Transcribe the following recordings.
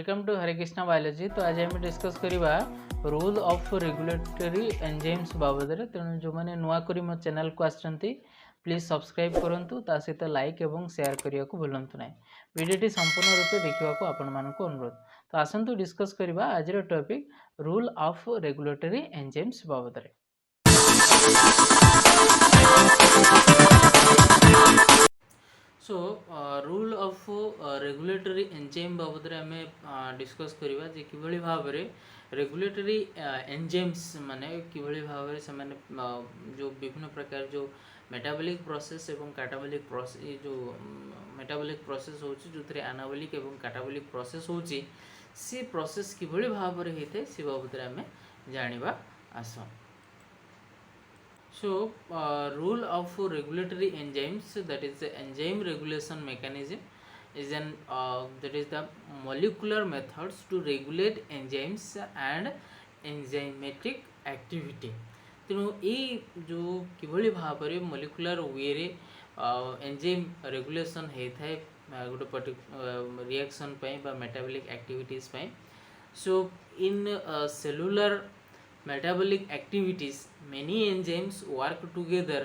Welcome to Hare Krishna biology. तो आज आम डिस्कस करवा रूल ऑफ रेगुलेटरी एंजाइम्स बाबद में। तेणु जो मैंने नुआ करी मो चैनल को आसछंती प्लीज सब्सक्राइब करूँ, ता सहित लाइक और शेयर करने को भूलु ना। वीडियोटी संपूर्ण रूपे देखा आपण मानक अनुरोध। तो आसतु डिस्कस करवा आज topic rule of regulatory enzymes बाबद में। So rule of regulatory enzyme बाबद में आम डिस्कस करवा जे किभली भाव में रेगुलेटरी एंजाइम्स माने किभली भाव में से जो विभिन्न प्रकार जो मेटाबॉलिक प्रोसेस एवं कैटाबॉलिक प्रोसेस जो मेटाबॉलिक प्रोसेस होची जो थरे एनाबॉलिक एवं कैटाबॉलिक प्रोसेस होची से प्रोसेस किभली भाव में होते से बाबद में आम जानिबा आसो। So, rule of regulatory enzymes, that is the enzyme regulation mechanism, is an that is the molecular methods to regulate enzymes and enzymatic activity. तेणु ये जो किभली भाव में मोलिकुलर वे रे एंजाइम रेगुलेशन होता है गोटे पर्टिकुलर रिएक्शन बा metabolic activities pi. So in cellular metabolic activities, many enzymes work together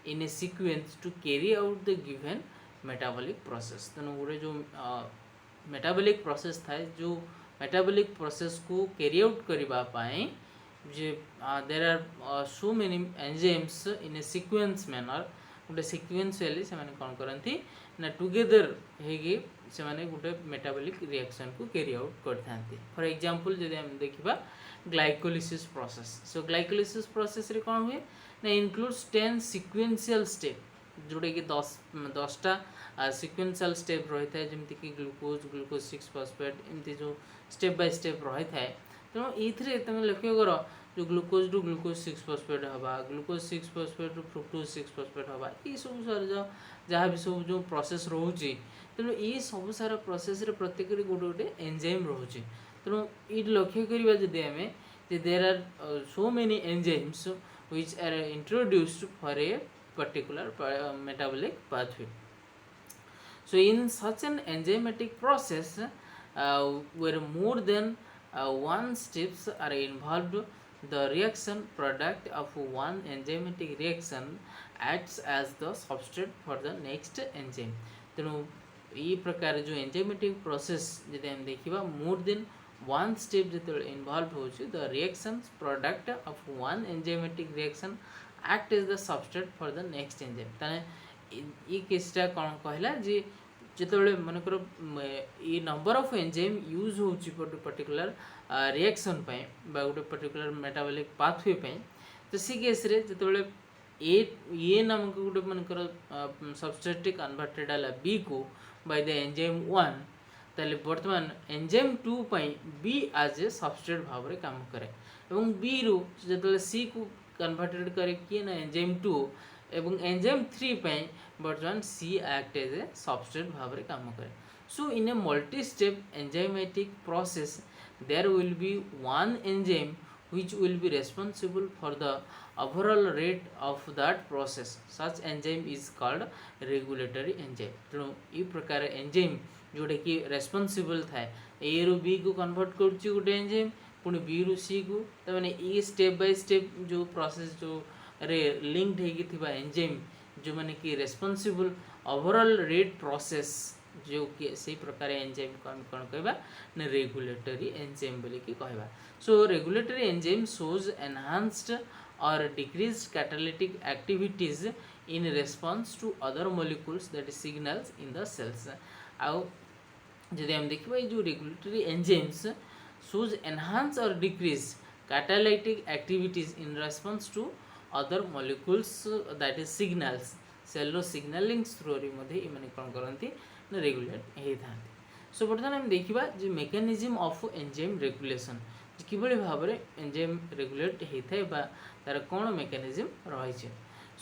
in a sequence to carry out the given metabolic process। तेणु गोटे जो metabolic process था जो metabolic process को carry out करबा पाए जे there are so many enzymes in a sequence manner, गोटे sequentially से माने कौन करती ना टुगेदर हेगी से माने गोटे metabolic reaction को carry out करते हैं। फॉर एग्जांपल यदि हम देखिबा ग्लाइकोलिसिस प्रोसेस। सो ग्लाइकोलिसिस प्रोसेस रे कौन हुए ना इनक्लूड्स 10 सिक्वेंशियल स्टेप जोड़े कि 10टा सिक्वेंशियल स्टेप रही है जमती कि ग्लूकोज 6 फॉस्फेट एमती जो स्टेप बाय स्टेप रही है। तेणु ये तुम लक्ष्य कर जो ग्लूकोज टू ग्लूकोज 6 फॉस्फेट हवा glucose 6 phosphate to fructose 6 phosphate हवा ये सब सारा जहाँ भी सब जो प्रोसेस रोचे। तेणु ये सब सारा प्रोसेस रे प्रत्येक गोटे गोटे एंजाइम रोचे। तेणु ये लक्ष्य करवा जदि आम there are so many enzymes which are introduced for a particular metabolic pathway. So in such an enzymatic process where more than one steps are involved, the reaction product of one enzymatic reaction acts as the substrate for the next enzyme। तेणु ये प्रकार जो enzymatic process जदि हम देखिबा more than one step जो involved होची the reactions product of one enzymatic reaction act as the substrate for the next enzyme। ताने ये केसटा कौन कहला जे जेतबेले मन करो ये नंबर ऑफ एंजाइम यूज होची पर्टिकुलर रिएक्शन पे बा गोटे पर्टिकुलर मेटाबॉलिक पाथवे पे तो सी केस रे जेतबेले ए नामक गोटे मन करो सबस्ट्रेट कन्वर्टेड हला बी को बाय द एंजाइम 1 ताले वर्तमान एंजाइम 2 पई बी एज ए सबस्ट्रेट भाव रे काम करे एवं बी रो जेतले सी को कन्वर्टेड करे कि ना एंजाइम 2 एवं एंजाइम 3 पई वर्तमान सी एक्ट एज ए सबस्ट्रेट भाव रे काम करे। So in a multi step enzymatic process there will be one enzyme which will be responsible for the overall rate of that process. Such enzyme is called regulatory enzyme। तेणु ये प्रकार enzyme Jote कि responsible थाए ए रु B को convert कर गोटे enzyme पुणी बी रु सी को तमाने ये स्टेप बाय स्टेप जो प्रोसेस जो रे लिंक्ड होगी एंजाइम जो माने कि रेस्पॉन्सिबल ओवरऑल रेट प्रोसेस जो कि सही प्रकार एंजाइम कौन कहबा ना रेगुलेटरी एंजाइम बोली कि कहबा। So regulatory enzyme shows enhanced or decreased catalytic activities in response to other molecules that is signals in the cells. आउ जदि हम देखिबा जो regulatory enzymes shows enhance or decrease catalytic activities in response to other molecules that is signals cell signalling through मध्ये इमाने कोन करंती ना regulate होता। सो बर्तमान हम देखिबा जे मेकानिज्म ऑफ एंजाइम रेगुलेशन किभली भाव में एंजाइम रेगुलेट होता है बा तार कौन मेकानिज्म रही।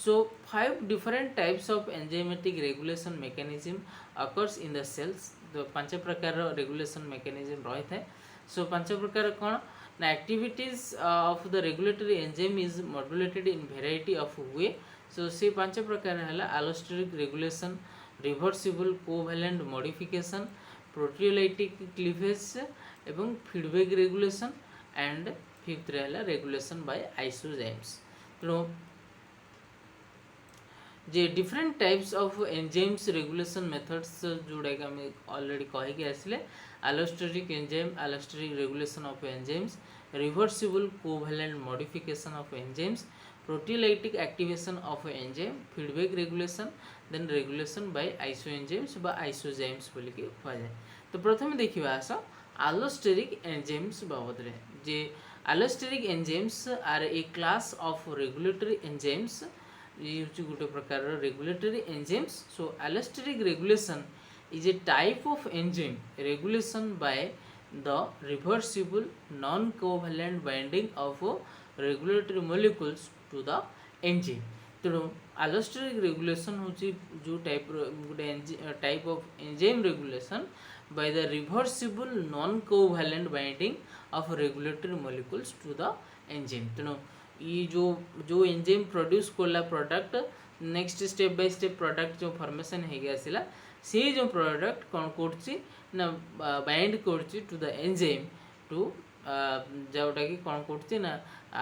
So 5 different types of enzymatic regulation mechanism occurs in the cells. तो 5 प्रकार रेगुलेशन मेकानिज्म रही है। सो 5 प्रकार कौन ना activities of the regulatory enzyme is modulated in variety of way. So से 5 प्रकार है allosteric regulation, reversible covalent modification, proteolytic cleavage एवं फीडबैक रेगुलेशन एंड फिफ्थ रहा रेगुलेशन बाय आइसोजाइम्स। तेणु जे different types of enzymes regulation methods जोड़ा कि आम ऑलरेडी कहीकि आसले allosteric enzyme allosteric regulation of enzymes reversible covalent modification of enzymes proteolytic activation of enzyme feedback regulation then regulation bye आइसोएंजाइम्स बा आइसोजाइम्स बोली कि कह जाए। तो प्रथम देखिबा आस एलोस्टेरिक एंजाइम्स बाबद रे जे allosteric enzymes are a class of regulatory enzymes ये गोटे प्रकार regulatory enzymes. So allosteric regulation is a type of enzyme regulation by the reversible non-covalent binding of regulatory molecules to the enzyme। तेणु allosteric regulation हूँ जो type गोटे type of enzyme regulation by the reversible non-covalent binding of regulatory molecules to the enzyme। तेणु ये जो enzyme produce करला product next step by step product जो formation हो गया सिला से जो प्रोडक्ट कौन करछि ना बाइंड करछि टू द एंजाइम टू जोटा कि कौन करछि ना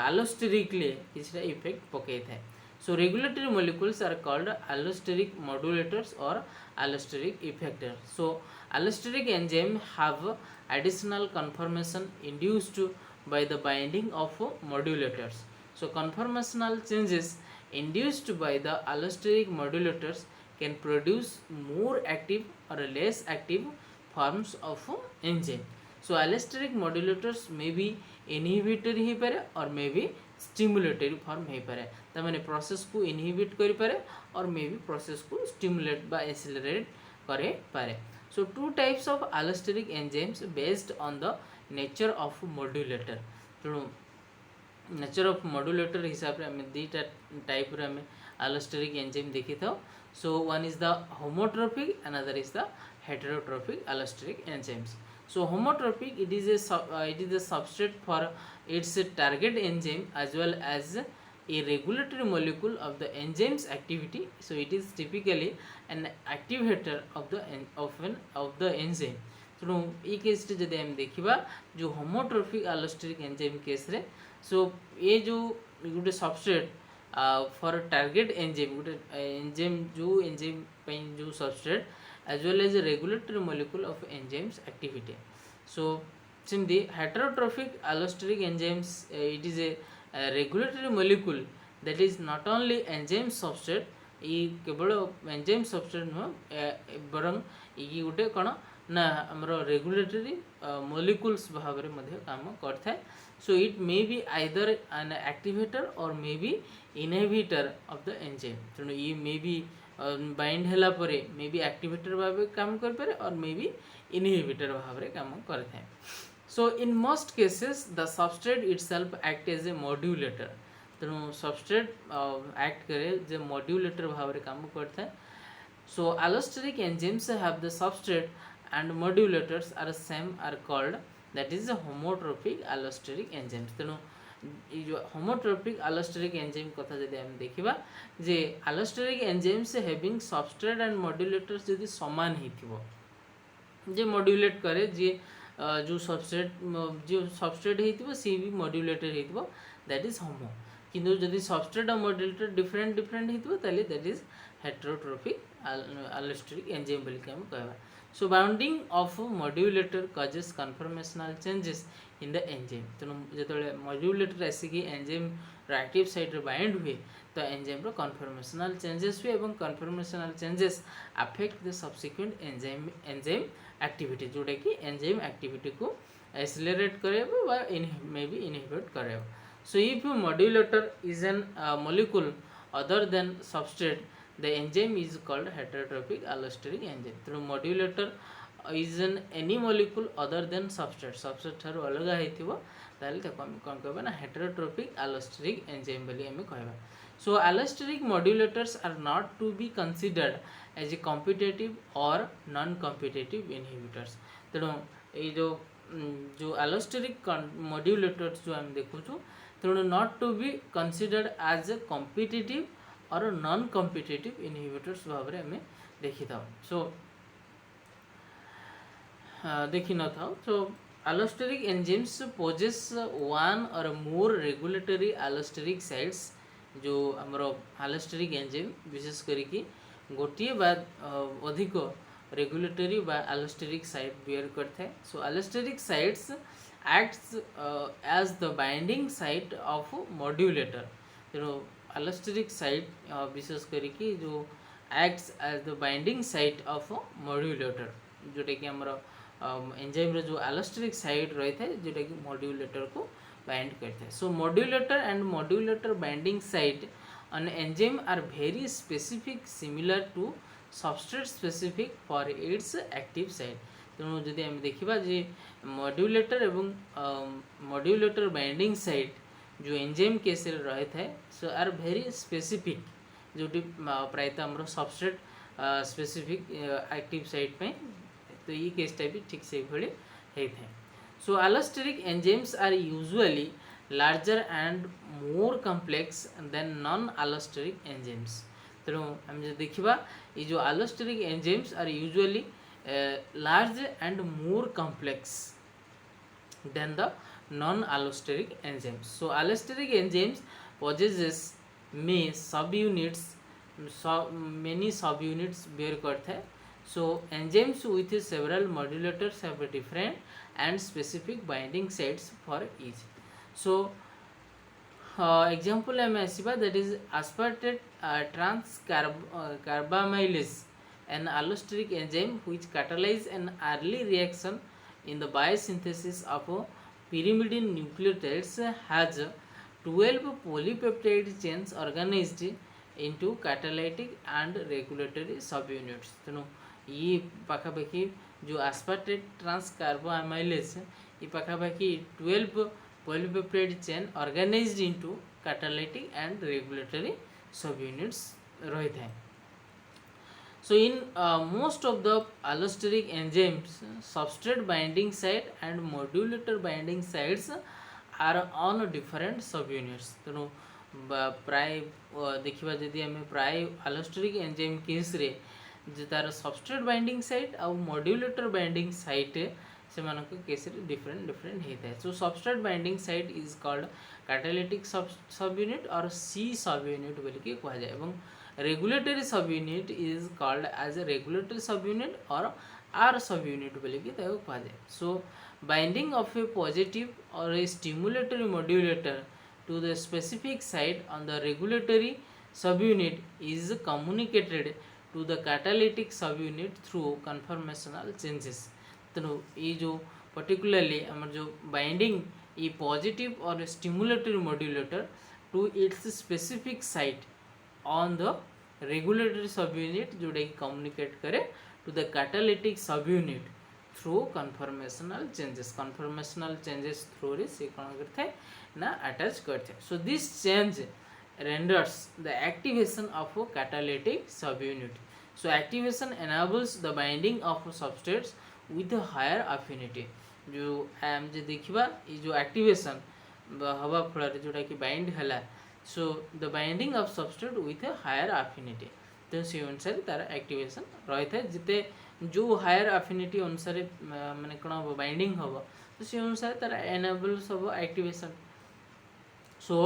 एलोस्टेरिकली किछटा इफेक्ट पकई थाए। So regulatory molecules are called allosteric modulators और allosteric effector. So allosteric enzyme have additional conformation induced by the binding of modulators। So conformational changes induced by the allosteric modulators can produce more active or less active forms of enzyme। So allosteric modulators may be inhibitory ही पारे और may be stimulatory form ही पारे। तो माने process को inhibit करी पारे और may be process को stimulate बा accelerate करे पारे। So two types of allosteric enzymes based on the nature of modulator। तेणु नेचर ऑफ मॉड्यूलेटर हिसाब से आम दुईटा टाइप रे आम एलोस्टेरिक एंजाइम देखी था। So one is the homotropic another is the heterotropic allosteric enzymes. So homotropic it is the substrate for its target enzyme as well as a regulatory molecule of the enzyme's activity। So it is typically an activator of the enzyme। तेणु ये case जब आम देखा जो होमोट्रोपिक allosteric enzyme case रे सो ये जो गोटे सबस्ट्रेट फॉर टारगेट एंजाइम गोटे एंजाइम जो एंजाइम जो substrate as well as regulatory molecule of enzymes activity. So सिमती heterotropic allosteric enzymes it is a regulatory molecule that is not only enzyme substrate ये केवल एंजाइम सबस्ट्रेट नुह बरं ये गोटे कौन ना आमर रेगुलेटरी मोलिक्यूल्स भाव में काम करता है। So it may be either an activator और may be inhibitor of the enzyme. तेणु ये मे बी बाइंड होला परे मे बी एक्टिवेटर भाव काम कर पारे और मे बी इनहिबिटर भाव में काम करता है। So in most cases the substrate itself act as a modulator। तेणु सबस्ट्रेट एक्ट करे जो मॉड्यूलेटर भाव में काम करता है। So allosteric enzymes have the substrate and modulators are same are called that is homotropic allosteric enzymes. तेणु ये जो होमोट्रोपिक एलोस्टेरिक एंजाइम कथा जदि हम देखिबा जे allosteric enzymes having substrate and modulators जदि समान हिथिबो जे मॉड्यूलेट करे जे जो सबस्ट्रेट होइतिबो सी भी मॉड्यूलेटर होइतिबो दैट इज होमो। किंतु जदि सबस्ट्रेट और मॉड्यूलेटर डिफरेंट होइतिबो ताले that is heterotropic allosteric enzyme बोली हम कहबा। So binding of modulator causes conformational changes in the enzyme. तेणु जो मॉड्यूलेटर आसिक एंजाइम एक्टिव साइट रे बाइंड हुए तो एंजाइम रो कन्फर्मेशनल चेंजेस हुए और conformational changes affect the subsequent enzyme activity जोटा कि एंजाइम एक्टिविटी को एक्सेलरेट करेबो बा may be inhibit करेबो। So if modulator is an molecule other than substrate the enzyme is called heterotropic allosteric enzyme. तेणु modulator is an any molecule other than substrate ठारू अलग होइथिबो ताले ताको हम कोन कहबा ना हेटेरोट्रोपिक एलोस्टेरिक एंजाइम बोली हम कहबा। So allosteric modulators are not to be considered as a competitive और नॉन कॉम्पिटिटिव इनहिबिटर्स। तेणु ये जो एलोस्टेरिक मॉड्यूलेटर्स जो हम देखु तेणु not to be considered as a competitive और नॉन कॉम्पिटिटिव इनहिबिटर्स भाव में हमें देखी था। सो देखी न था। सो allosteric enzymes possess one or more regulatory allosteric sites जो हमरो allosteric enzyme विशेष करिकी गोटिए बा अधिक रेगुलेटरी बा allosteric site बेयर करथे सो allosteric sites acts as the binding site of modulator तेणु allosteric site विशेष करिकी जो acts as the binding site of modulator जोटा कि हमरो एंजाइम रे जो एलोस्टेरिक साइट रही है जोटा कि मॉड्यूलेटर को बाइंड करते हैं so modulator and modulator binding site on enzyme are very specific similar to substrate specific for its active site तेणु जदि आम देखा जे मॉड्यूलेटर एवं मॉड्यूलेटर बाइंडिंग साइट जो एंजाइम केस रही है सो आर वेरी स्पेसिफिक जोटी प्रायतः आम सबस्ट्रेट स्पेसिफिक एक्टिव साइट पे तो ये केसटा भी ठीक से भाई होता है so allosteric enzymes are usually larger and more complex than non allosteric enzymes तेणु आम जो देखा ये जो allosteric enzymes are usually large and more complex than the non allosteric enzymes so allosteric enzymes possesses may sub units many sub units bear करते हैं so enzymes with several modulators have a different and specific binding sites for each so example I may see that is aspartate carbamylase an allosteric enzyme which catalyzes an early reaction in the biosynthesis of pyrimidine nucleotides has 12 polypeptide chains organized into catalytic and regulatory subunits तेणु ये पाखापाखि जो aspartate transcarbamylase ये पाखापाखि 12 polypeptide chain organized into catalytic and regulatory subunits रही है so in most of the allosteric enzymes substrate binding site and modulator binding sites are on different subunits तेणु प्राय देखा जदि आम प्राय एलोस्टेरिक एंजाइम केस रे जे तार सबस्ट्रेट बाइंडिंग साइट आ मॉड्यूलेटर बाइंडिंग साइट से केस रे डिफरेंट डिफरेंट होता है so substrate binding site is called catalytic sub unit और सी सब यूनिट बोल के कहा जाए और regulatory sub unit is called as a regulatory sub unit और आर सब यूनिट बोल के कहा जाए so binding of a positive और a stimulatory modulator to the specific site on the regulatory subunit is communicated to the catalytic subunit through conformational changes तेणु ये जो particularly आम जो बाइंडिंग ये positive or stimulatory modulator to its specific site on the regulatory subunit जोटा कि communicate करे to the catalytic subunit through conformational changes through रे से कौन करते हैं ना अटैच करते हैं so this change renders the activation of a catalytic subunit so activation enables the binding of substrates with a higher affinity जो आम जे देखिबा ये जो एक्टिवेशन हवा फल जोटा कि बाइंड हैला so the binding of substrate with a higher affinity तो से अनुसार तार एक्टिवेशन रही है जिते जो हायर आफ्िनिटी अनुसार माने कौन हम बाइंडिंग हम तो से अनुसार तार एनेबल्स हम activation so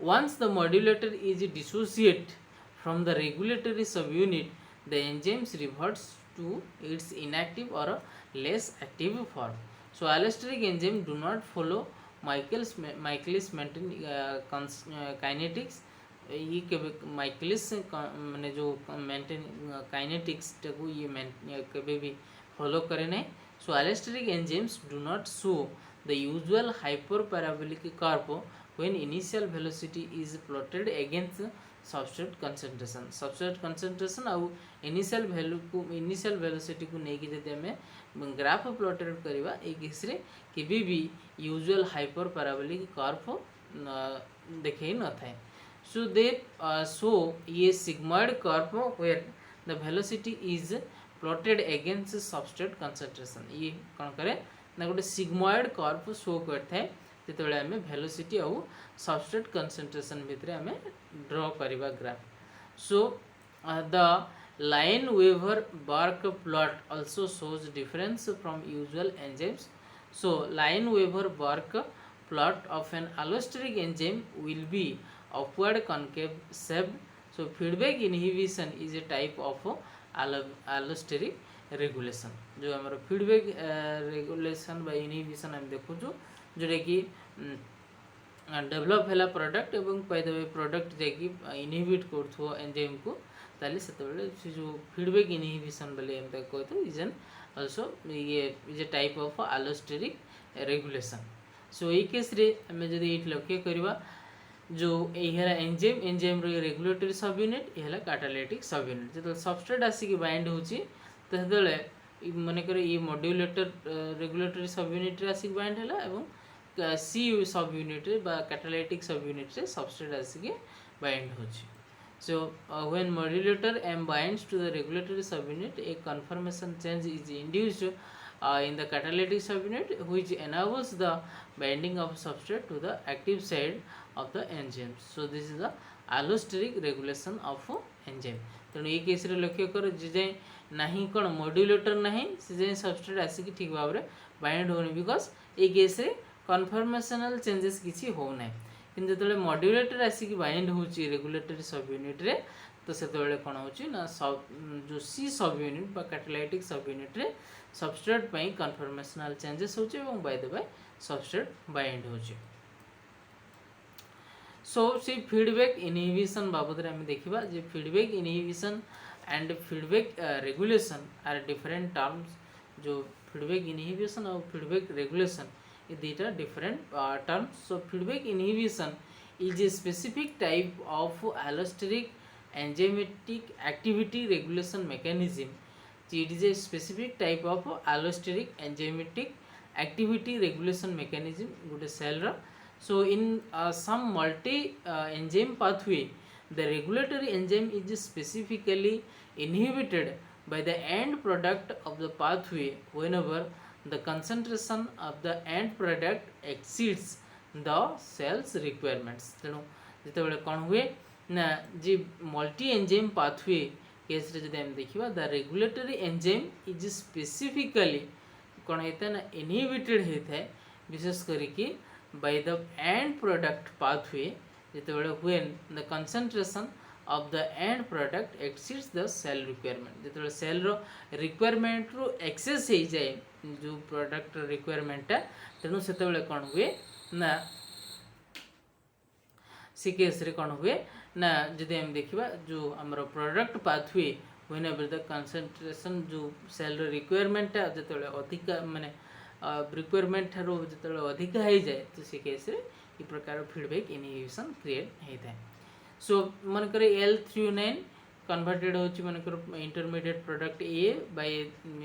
once the modulator is dissociated from the regulatory subunit the enzyme reverts to its inactive or less active form so allosteric enzyme do not follow Michaelis Menten kinetics ये Michaelis माने जो maintain kinetics को ये कभी भी follow करे नहीं so allosteric enzymes do not show the usual hyper parabolic curve when initial velocity is plotted against substrate concentration आउ initial value को initial velocity को नहीं कि जब हमें ग्राफ प्लॉटेड करवा एक केसरे केबी भी यूजुअल हाइपर पैराबोलिक कर्व देखे न थाए सो दे सो ये sigmoid curve where the velocity is plotted against substrate concentration ये कौन करे ना गोटे सिग्मॉइड कर्व शो करता है जो आम वेलोसिटी आउ सबस्ट्रेट कंसंट्रेशन भितर आम ड्र करवा graph so the Lineweaver Burk plot also shows difference from usual enzymes So Lineweaver-Burke plot of an allosteric enzyme will be upward concave shaped. So feedback inhibition is a type of allosteric regulation. जो हमारा feedback regulation by inhibition हम देखो जोटा कि develop है product एवं पाइदेवे product जाकि इनहिबिट कर एंजाइम को ताले से जो फीडबैक इनहिबिशन बोले एम कहते इज एन ऑल्सो ये is a type of allosteric regulation. So ये केस रे हमें जदि ये लक्ष्य करवा जो ये एंजाइम एंजाइम रो रेगुलेटरी सब यूनिट ये कैटालिटिक सब यूनिट जो सबस्ट्रेट आसिक बाइंड होची तो सेतले मन कर ये मॉड्यूलेटर रेगुलेटरी सब यूनिट रे आसिक बाइंड हैला एवं सी सब यूनिट बा कैटालिटिक सब यूनिट से सबस्ट्रेट आसिक बाइंड होची. So when modulator M binds to the regulatory subunit, a conformation change is induced in the catalytic subunit, which enables the binding of substrate to the active side of the enzyme. So this is the allosteric regulation of enzyme. तेणु ये case रे लक्ष्य कर जे नहीं कौन modulator नहीं से जे substrate आसिक ठीक भाव में बाइंड होनी बिकज ये केस रे कन्फर्मेशनल चेंजेस किसी हो ना कि जो मॉड्यूलेटर आसिक बाइंड होची रेगुलेटरी सब यूनिट रे तो से कौन होची ना सब जो सी सब यूनिट बा कैटालाइटिक सब यूनिट रे सबस्ट्रेट पई कन्फर्मेशनल चेंजेस होची एवं by the by substrate bind होची. सो से फीडबैक इनहिबिशन बाबद रे हम देखिबा जे feedback inhibition and feedback regulation are different terms. जो फीडबैक इनहिबिशन और feedback regulation these are different terms. So feedback inhibition is a specific type of allosteric enzymatic activity regulation mechanism. It is a specific type of allosteric enzymatic activity regulation mechanism good cell. So in some multi enzyme pathway the regulatory enzyme is specifically inhibited by the end product of the pathway whenever the concentration of the end product exceeds the cell's requirements. तेणु जिते कौन हुए ना जी multi enzyme pathway case रे जदि हम देखिबा the regulatory enzyme is specifically कौन होता है ना इनहिबिटेड होता है विशेष करके by the end product pathway जिते हुए the concentration of the end product exceeds the cell requirement. जिते सेल रो रिक्वायरमेंट रो एक्सेस हो जाए जो प्रोडक्ट रिक्वायरमेंट तेणु से कौन हुए ना सी केस रे कौन हुए ना जदि हम देखिबा जो हमर product pathway when ever the concentration जो सेल रो रिक्वायरमेंट जिते अधिक माने रिक्वायरमेंट रो जिते अधिक हो जाए तो सी केस रे ई प्रकार फीडबैक इनहिबिशन क्रिएट होता है. सो मन करे L-threonine कन्वर्टेड होची मन कर intermediate product A by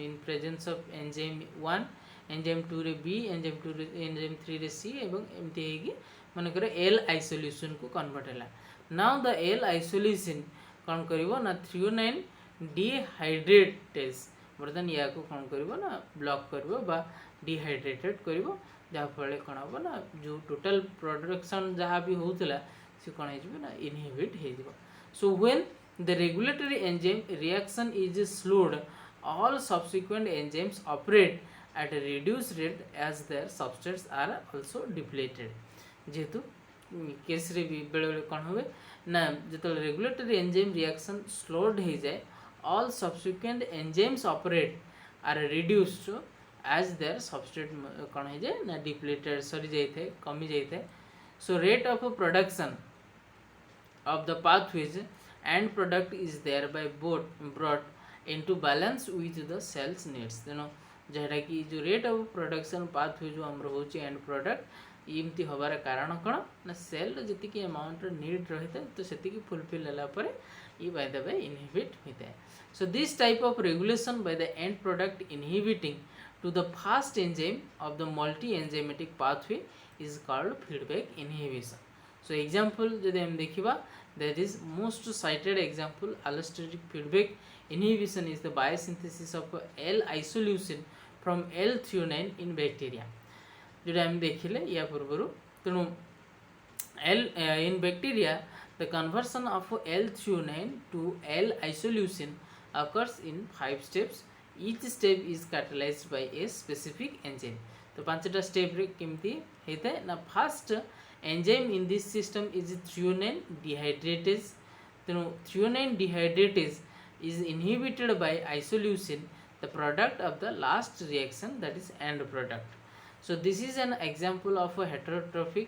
in presence of enzyme 1 enzyme 2 रे B एंजाइम 2 रे एंजाइम 3 रे C एवं एमती हेगी मन करे L आइसोलेशन को कन्वर्ट हैला. नाउ द L आइसोलेशन कोन करिवो ना थ्रियोनाइन डिहाइड्रेटेज बर्तन या को कोन करिवो ना ब्लॉक करिवो बा डिहाइड्रेटेड करिवो जा फळे कोन हो ना जो टोटल प्रोडक्शन जहाँ भी होतला से कौन हो इनहिबिट हो. So when the regulatory enzyme reaction is slowed all subsequent enzymes operate at a reduced rate as their substrates are also depleted. जेहेतु केस रे भी बेले बेले कौन हुए ना जो रेगुलेटरी एंजाइम रिएक्शन स्लोड हो जाए all subsequent enzymes operate are reduced as their substrate कौन हो जाए ना डिप्लीटेड सरी जाए कमी जाए. So rate of production of the pathways and product is thereby brought into balance with the cells needs. तेणु जहाँ कि जो रेट ऑफ प्रोडक्शन पाथवे जो आम हो एंड प्रोडक्ट इमती हबार कारण कौन ना सेल जी अमाउंट नीड रही है तो से फुलफिल है ये बाय द वे इनहिबिट होता है. So this type of regulation by the end product inhibiting to the fast enzyme of the multi enzymatic pathway is called feedback inhibition. So example जदि हम देखिबा that is most cited example allosteric feedback inhibition is the biosynthesis of L isoleucine from L-threonine in bacteria. जोटा हम देखिले या पूर्वरु तेणु L in bacteria the conversion of L-threonine to L-isoleucine occurs in 5 steps. Each step is catalyzed by a specific enzyme. तो पांचटा step रे केमती होता है ना first enzyme in this system is threonine dehydratase तेणु threonine dehydratase is inhibited by isoleucine, the product of the last reaction, that is end product. So this is an example of a heterotrophic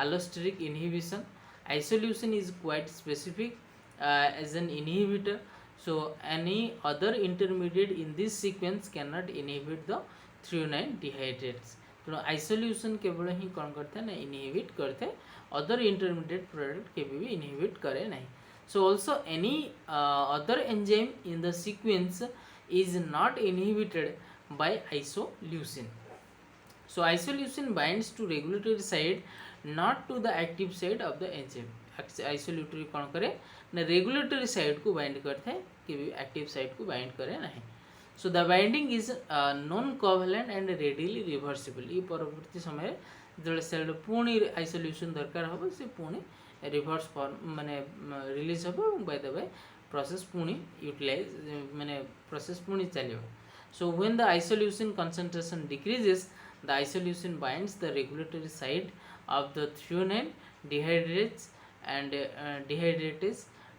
allosteric inhibition. Isoleucine is quite specific as an inhibitor, so any other intermediate in this sequence cannot inhibit the threonine dehydrates. तो आइसोल्यूशन केवल ही कौन करते हैं ना inhibit करते हैं, other intermediate product के भी इनहिबिट करे नहीं. So also any other enzyme in the sequence is not inhibited by isoleucine. So isoleucine binds to regulatory side, not to the active side of the enzyme. Isoleucine कौन करे ना regulatory side को bind करते हैं कि भी active side को bind करे नहीं. So the binding is non-covalent and readily reversible. ये परवर्ती समय जो सेल पुणी आइसोल्यूशन दरकार हम से पुणी रिवर्स फॉर्म माने रिलीज हम बाय द वे प्रोसेस पुणी यूटिलाइज माने प्रोसेस पुणी चलियो. So when the isoleucine concentration decreases, the isoleucine binds the regulatory side of the threonine dehydrates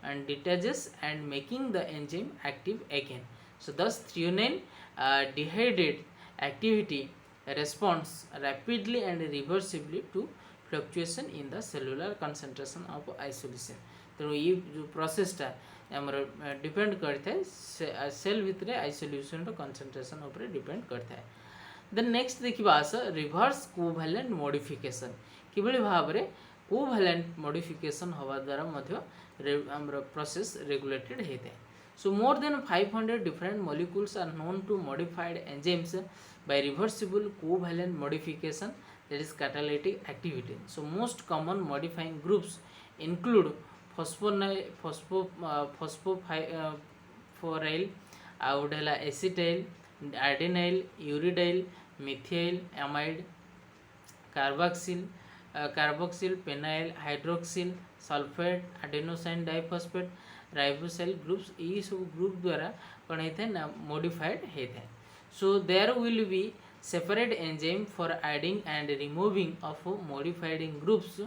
and detaches and making the enzyme active again. So thus threonine dehydrate activity responds rapidly and reversibly to fluctuation in the cellular concentration of isoleucine. तो ये जो प्रोसेसटा आमर depend करता है cell भितर आइसोल्यूशन concentration उपर depend करता है. देन नेक्स्ट देखिबा आस रिवर्स कोवैलेंट मॉडिफिकेशन किबळी भाव रे कोवैलेंट मॉडिफिकेशन हवा द्वारा मध्य आमर प्रोसेस रेगुलेटेड हेते. So more than 500 different molecules are known to modified enzymes by reversible covalent modification, that is catalytic activity. So most common modifying groups include phosphoryl, acetyl, adenyl, uridyl, methyl, amide, carboxyl, penyl, hydroxyl, sulfate, adenosine diphosphate, ribosyl groups ये सब group द्वारा कौन होता है ना modified होता है. So there will be separate enzyme for adding and removing of modifying groups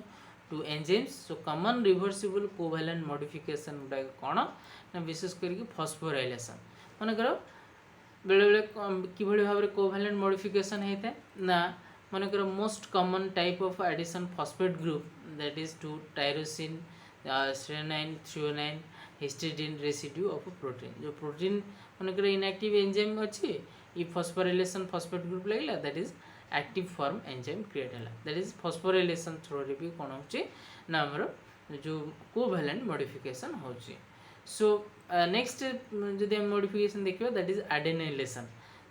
to enzymes. So common reversible covalent modification गुड़ा कौन ना विशेष करके फॉस्फोराइलेशन मन कर बेले बेले किभली भाव में कोवैलेंट मॉडिफिकेशन होता है ना मन कर most common type of addition phosphate group, that is to tyrosine, serine, threonine, histidine residue of protein. जो प्रोटीन मनकर इनएक्टिव एंजाइम अच्छी ये फॉस्फोराइलेशन फॉस्फेट ग्रुप लगला, that is active form enzyme create है, दैट इज फॉस्फोराइलेशन थ्रू रे भी कौन होची ना हमर जो कोवैलेंट मॉडिफिकेशन होची. सो नेक्स्ट जदि हम मॉडिफिकेशन देखिबा that is adenylation.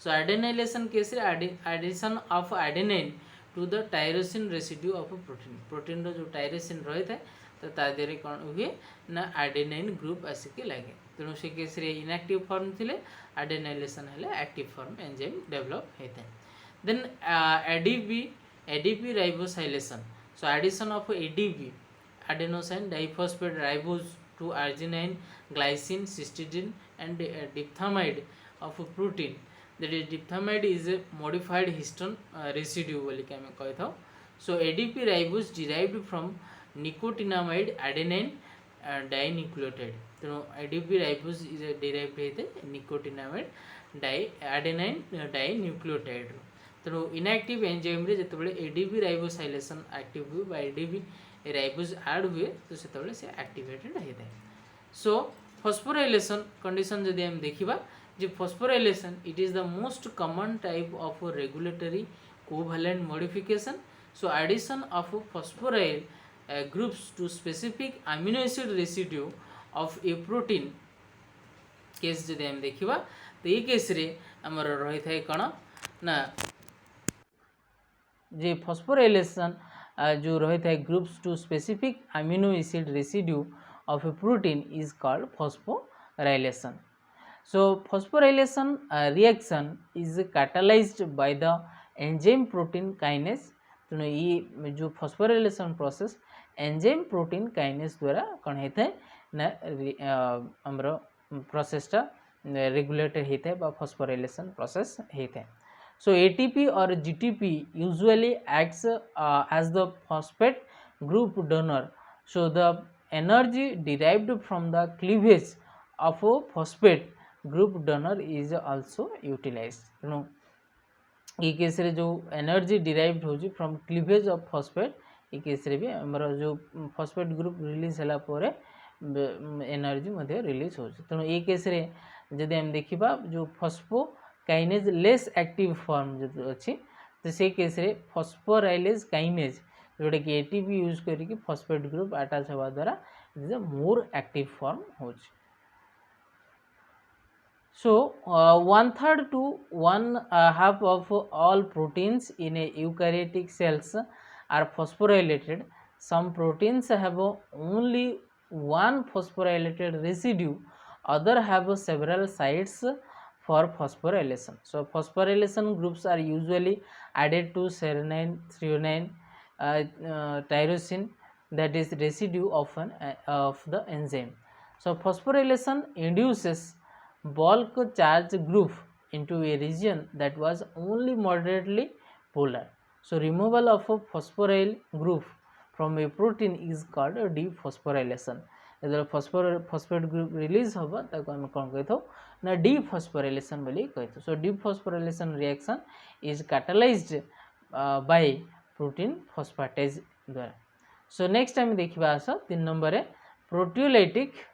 So adenylation case रे addition of adenine to the tyrosine residue of protein. Protein रो जो टायरोसिन रही था तो तादेरे कौन हुए ना एडेनाइन ग्रुप आसिक लगे. तेणु से केस रे इनएक्टिव फॉर्म थिले एडेनाइलेशन हेले एक्टिव फॉर्म एंजाइम डेवलप होता है. Then ADP ribosylation. So addition of ADP adenosine diphosphate ribose to arginine, glycine, cysteine and diphthmide of protein. That is diphthmide is a modified histone residue बोली के हमें कहता हूँ. So ADP ribose derived from nicotinamide adenine dinucleotide. तो ADP ribose is derived है nicotinamide adenine dinucleotide. तो inactive enzyme रे जतबेले ADP राइबोसाइलेशन active हुए बा एडीपी राइबोज ऐड हुए तो सेतबेले से एक्टिवेटेड होता है. सो फॉस्फोराइलेशन कंडीशन जदि हम देखिबा जे phosphorylation it is the most common type of regulatory covalent modification. So addition of phosphoryl groups to specific amino acid residue of a protein case जदि हम देखिबा तो ये केस रे हमर रही थाए कोन ना जे फॉस्फोराइलेशन जो रही है groups to specific amino acid residue of a protein is called phosphorylation. So phosphorylation reaction is catalysed by the enzyme protein kinase. तेणु ये जो phosphorylation process enzyme protein kinase द्वारा कौन होता है ना आमर प्रोसेसटा रेगुलेटेड होता है फॉस्फोराइलेशन प्रोसेस होता है. So ATP or GTP usually acts as the phosphate group donor. So the energy derived from the cleavage of a phosphate group donor is also utilized. You know, ये case रे जो energy derived होची from cleavage of phosphate ये case रे भी हमर जो phosphate group release हला परे एनर्जी मध्ये रिलीज होची तेणु ये केस रे जदि हम देखिबा जो फॉस्फोकाइनेज लेस एक्टिव फॉर्म जो अछि तो से केस रे फॉस्फोराइलेज काइनेज जोटा कि एटीपी यूज करिक फॉस्फेट ग्रुप अटैच होवा द्वारा is a more active form होची. So, 1/3 to 1/2 of all proteins in a eukaryotic cells are phosphorylated. Some proteins have only one phosphorylated residue, other have several sites for phosphorylation. So, phosphorylation groups are usually added to serine, threonine, tyrosine, that is residue of the enzyme. So, phosphorylation induces bulk charge group into a region that was only moderately polar. So removal of a phosphoryl group from a protein is called dephosphorylation. जो phosphate group release होगा ताको हम कौन कहते हो ना dephosphorylation बोली कहते हो. So dephosphorylation reaction is catalyzed by protein phosphatase द्वारा. So next time देखिबा आसो 3 नंबर रे proteolytic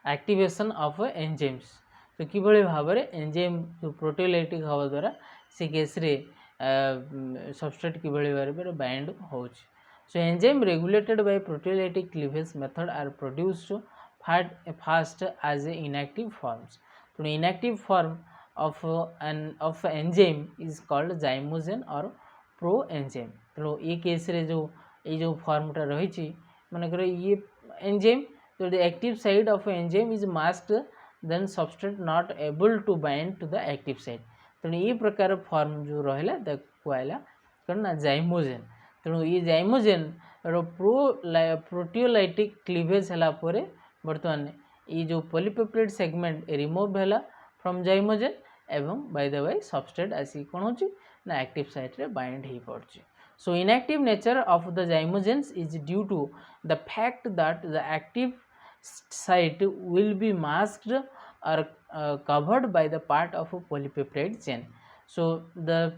एक्टिवेशन ऑफ एंजाइम्स. तो किभଳି भाବରେ एंजाइम जो प्रोटियोलाइटिक हवा द्वारा से केस रे सबस्ट्रेट किभଳି भाବରେ बाइंड होउछ. So enzyme regulated by proteolytic cleavage method are produced first as inactive forms. तो inactive form of enzyme is called zymogen और प्रो एंजाइम. तो ये केस रे जो फॉर्मटा रही छी माने करे ये enzyme. So the active side of enzyme is masked, then substrate not able to bind to the active side. तेणु ये प्रकार फॉर्म जो रहा कहला कौन ना जाइमोजेन. तेणु ये जाइमोजेन रो प्रोटियोलाइटिक क्लीवेज है बर्तमान ये जो पॉलीपेप्टाइड सेगमेंट रिमूव है फ्रॉम जाइमोजेन एवं बाय द वे सबस्ट्रेट आसी कौन हो ना एक्टिव साइट रे बाइंड हो पड़े. So inactive nature of the zymogens is due to the fact that the active site will be masked or covered by the part of a polypeptide chain. So the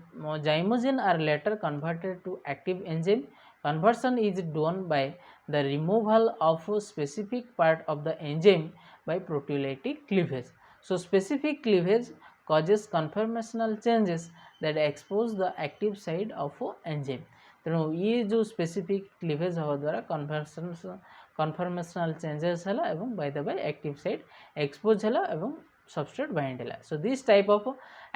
zymogen are later converted to active enzyme. Conversion is done by the removal of a specific part of the enzyme by proteolytic cleavage. So specific cleavage causes conformational changes that expose the active side of a enzyme. तेणु ये जो specific cleavage हवा द्वारा conformational changes है एवं by the way active side expose है एवं substrate bind है. So this type of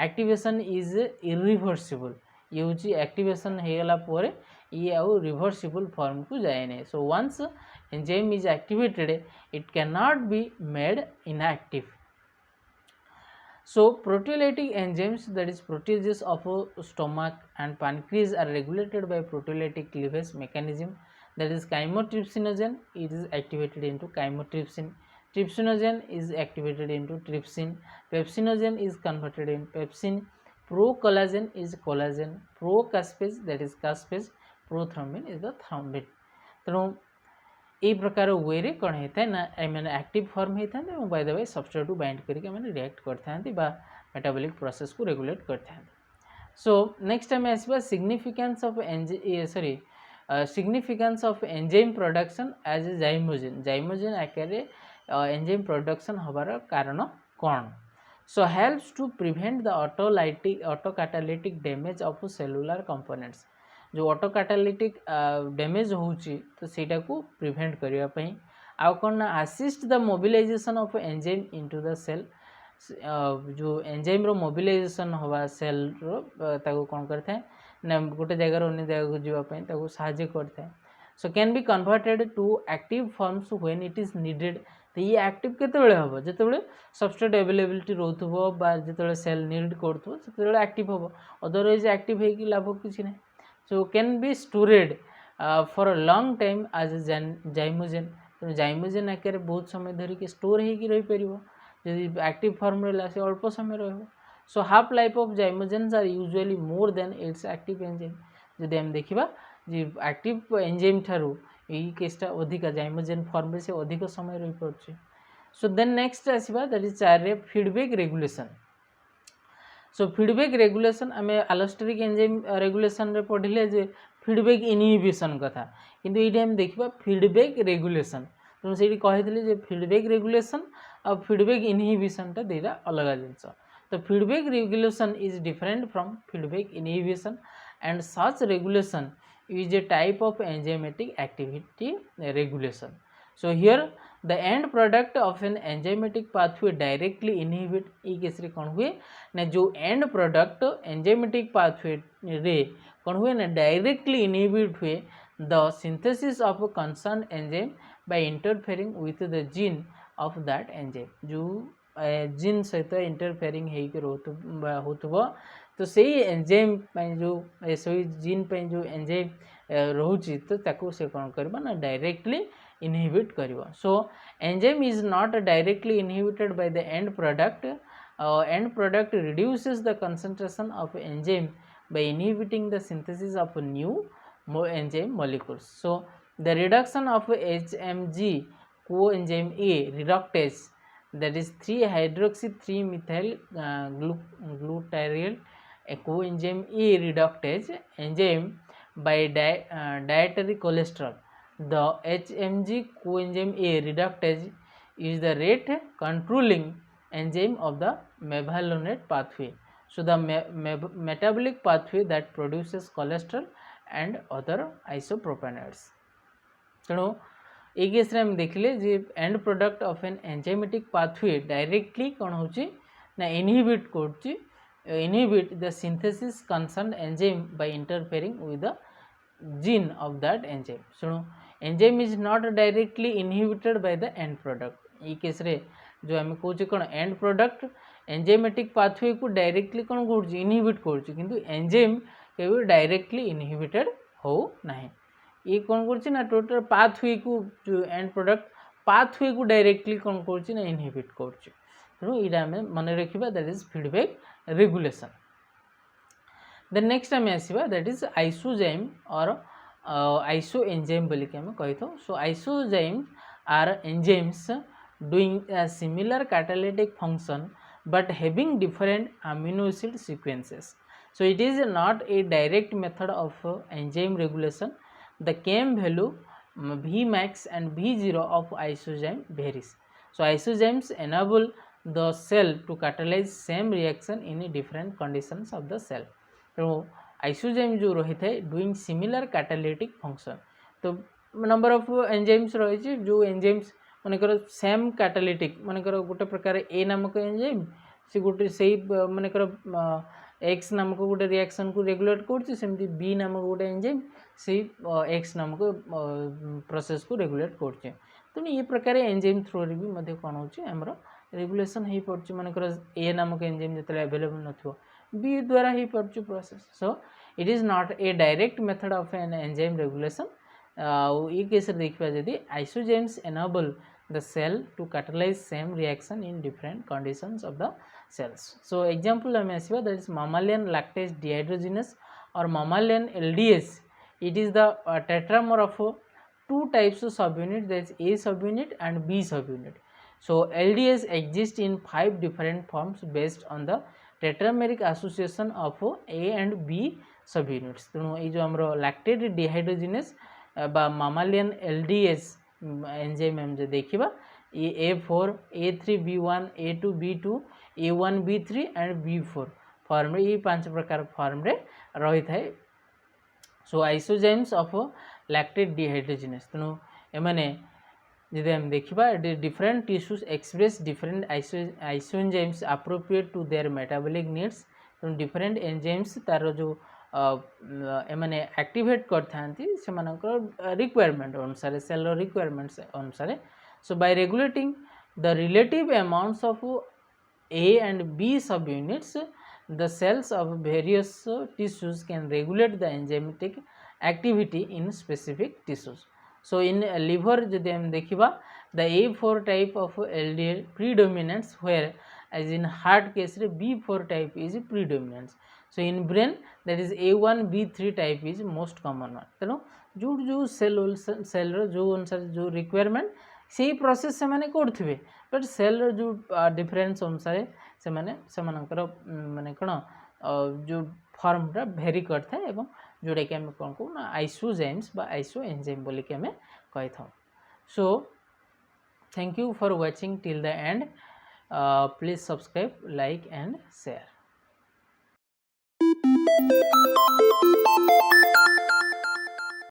activation is irreversible. ये हूँ एक्टिवेशन होगला पर ये आउ रिवर्सिबल फॉर्म को जाए नहीं. So once enzyme is activated it can not be made inactive. So proteolytic enzymes, that is proteases of stomach and pancreas, are regulated by proteolytic cleavage mechanism. That is chymotrypsinogen, it is activated into chymotrypsin. Trypsinogen is activated into trypsin. Pepsinogen is converted in pepsin. Procollagen is collagen. Procaspase, that is caspase. Prothrombin is the thrombin. तेणु यही प्रकार वे रे कौन होता है ना मैंने active form होता है बाय द वे सबस्ट्रेट को बाइंड करके मैंने रिएक्ट करते हैं मेटाबॉलिक प्रोसेस को रेगुलेट करते हैं. सो नेक्स्ट टाइम आसवा significance of significance of enzyme production as a zymogen. Zymogen आकार एंजाइम प्रोडक्शन हबार कारण कौन. So helps to prevent the autocatalytic damage of cellular components. जो ऑटोकैटालिटिक डैमेज होची तो सेटा को प्रिवेंट करिया पई आउ कोन ना assist the mobilisation of enzyme into the cell. जो एंजाइम रो मोबिलाइजेशन होवा सेल रो ताको कोन करथे ना गोटे जगह रो अन्य जगह को जीवा पई ताको सहायता करथे. So can be converted to active forms when it is needed. तो ये एक्टिव केते बेले होबो जेते सबस्ट्रेट अवेलेबिलिटी रहथबो बा जेते सेल नीड करथबो सेते एक्टिव होबो. अदरवाइज एक्टिव हे कि लाभ किछि नै. So can be stored for a long time as a zymogen. तो zymogen आकार बहुत समय धरिक स्टोर होगी रही पार. जदि एक्टिव फॉर्म रहा से अल्प समय रहा so half life of zymogens are usually more than its active enzyme जदि हम देखा जे एक्टिव एंजाइम ठारू यही केसटा अधिका जाइमोजेन फॉर्म से अधिक समय रही पारे. सो देन नेक्स्ट आसवा दैट इज 4 रे feedback regulation. So feedback regulation आम एलोस्टेरिक एंजाइम रेगुलेशन रे पढ़ले जे फीडबैक इनहिबिशन कथा किंतु ये आम देखा फीडबैक रेगुलेशन तेणु से कही फीडबैक रेगुलेशन और फीडबैक इनहिबिशन टा दुईटा अलग जिनस. तो feedback regulation is different from feedback inhibition and such regulation is a type of enzymatic activity regulation. So here the end product of an enzymatic pathway directly inhibit E case रे कौन हुए ना जो end product enzymatic pathway रे कौन हुए ना directly inhibit हुए the synthesis of a concerned enzyme by interfering with the gene of that enzyme. जो जीन सहित इंटरफेरिंग होतुबो तो से एंजाइम जो सही जीन जो एंजाइम रोची तो ताको से कौन करबा ना डायरेक्टली इनहिबिट करबा. So enzyme is not directly inhibited by the end product. And product reduces the concentration of enzyme by inhibiting the synthesis of new enzyme molecules. So the reduction of HMG coenzyme A reductase, that is 3-hydroxy 3-methyl glutarate coenzyme A reductase enzyme by dietary cholesterol. The HMG coenzyme A reductase is the rate controlling enzyme of the mevalonate pathway. So the metabolic pathway that produces cholesterol and other isopropanoids. तेणु ये case हम देखले जे end product of an enzymatic pathway directly कौन होची ना inhibit करची inhibit the synthesis concerned enzyme by interfering with the gene of that enzyme. So enzyme is not directly inhibited by the end product. ये case रे जो आम कौचे कौन and product enzymatic pathway को डायरेक्टली कौन कर इनहिबिट कर किंतु एंजाइम केवल डायरेक्टली इनहिबिटेड हो नहीं. ये कौन कर टोटल पाथवे को जो एंड प्रोडक्ट पाथवे को डायरेक्टली कौन कर इनहिबिट कर. तेणु यहाँ आम मन रखा that is feedback regulation. Then next आम आसवा दैट इज आइसोजाइम और आइसो एंजाइम बोली आम कही था. So isozyme are enzymes doing similar catalytic function but having different amino acid sequences. So it is not a direct method of enzyme regulation. The Km value Vmax and V0 of isozyme varies. So isozymes enable the cell to catalyze same reaction in different conditions of the cell. तो isozyme जो रही है doing similar catalytic function. तो number of enzymes रही जो enzymes मनकर same catalytic मनकर गोटे प्रकार ए नामक एंजाइम से गोटे से मनकर एक्स नामक गोटे रिएक्शन को रेगुलेट करमती बी नामक गोटे एंजाइम से एक्स नामक प्रोसेस को रेगुलेट कर. तेणु ये प्रकार एंजाइम थ्रो रे भी कौन होमर रेगुलेशन हो पार्टी मनकर ए नामक एंजाइम जो अवेलेबल न बी द्वारा हो party process. So it is not a direct method of an enzyme regulation. ये केस देखा जदि आइसोजाइम्स enable the cell to catalyze same reaction in different conditions of the cells. So example I aswa that is mammalian lactase dehydrogenase or mammalian LDS. It is the tetramer of two types of subunit, that is A subunit and B subunit. So LDS exists in 5 different forms based on the tetrameric association of A and B subunits. तेणु ये जो हमरो lactate dehydrogenase बा mammalian LDS enzyme हम जो देखा ये A4 A3 B1 A2 B2 A1 B3 and B4 form ये 5 प्रकार फॉर्म रे रही था. So isozymes of lactate dehydrogenase. तेणु एमाने जदि हम देखा different tissues express different isoenzymes appropriate to their metabolic needs. तेणु डिफरेंट एंजाइम्स तार जो एमाने एक्टिवेट कर रिक्वायरमेंट अनुसार सेल रिक्वायरमेंट्स अनुसार. So by regulating the relative amounts of A and B sub units the cells of various tissues can regulate the enzymatic activity in specific tissues. So in liver जदि हम देखा the A4 type of LDL predominates where as in heart case रे B4 type is predominance. So in brain that is A1 B3 type is most common one. तेणु जो cell जो अनुसार जो requirement से प्रोसेस से माने करथिबे बट सेल जो डिफरेंस अनुसार से माने माने कोन जो फॉर्मटा भेरी करता है एवं जोड़ा कि आम कौन कहूँ ना आइसोजाइम्स बा आइसो एंजाइम बोली कि आम कही था. So thank you for watching till the end. Please subscribe, like and share.